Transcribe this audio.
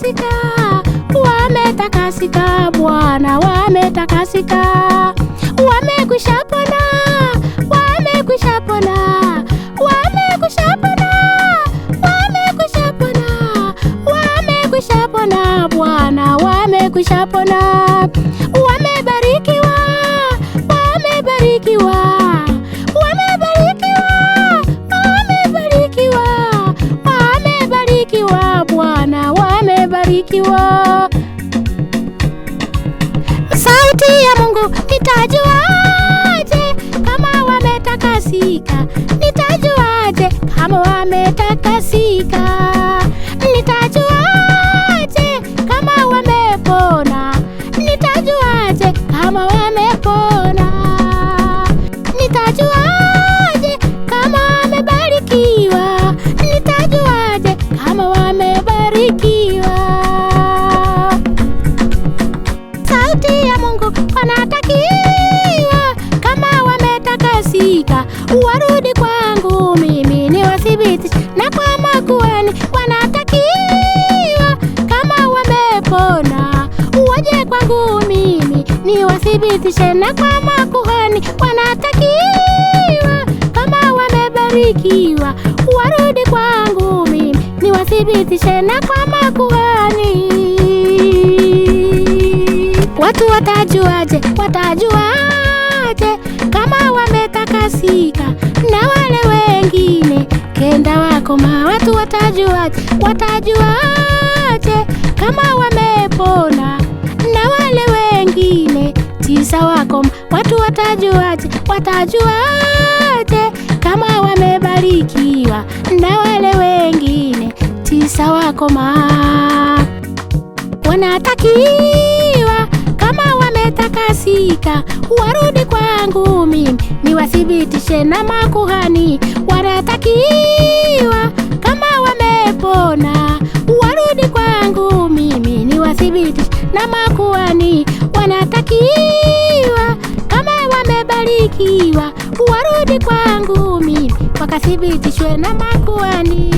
wametakasika, wametakasika Bwana, wametakasika, wamekwisha pona, wamekwisha pona, wamekwisha pona, wamekwisha pona, wamekwisha pona Bwana, wamekwisha pona, wamebarikiwa, wamebarikiwa, wamebarikiwa, wamebarikiwa, wamebarikiwa Bwana, wamebarikiwa. Sauti ya Mungu nitajuaje kama wametakasika? Nitajuaje kama wametakasika? Nitajuaje kama wamepona? Nitajuaje kama wamepona? Nitajuaje kama wamebarikiwa? Nitajuaje kama wamebarikiwa? Sauti ya Mungu wanatakiwa kama wametakasika, warudi kwangu mimi niwathibitishe, na kwa makuhani wanatakiwa kama wamepona, waje kwangu mimi niwathibitishe, na kwa makuhani wanatakiwa kama wamebarikiwa, warudi kwangu mimi niwathibitishe, na kwa makuhani. Watu watajuaje, watajuaje kama wametakasika, na wale wengine kenda wakoma? Watu watajuaje, watajuaje kama wamepona, na wale wengine 9 wakoma? Watu watajuaje, watajuaje kama wamebarikiwa, na wale wengine 9 wakoma? Wanatakiwa kama wametakasika, warudi kwangu mimi niwathibitishe, na makuhani wanatakiwa kama wamepona, warudi kwangu mimi niwathibitishe, na makuhani wanatakiwa kama wamebarikiwa, warudi kwangu mimi wakathibitishwe na makuhani.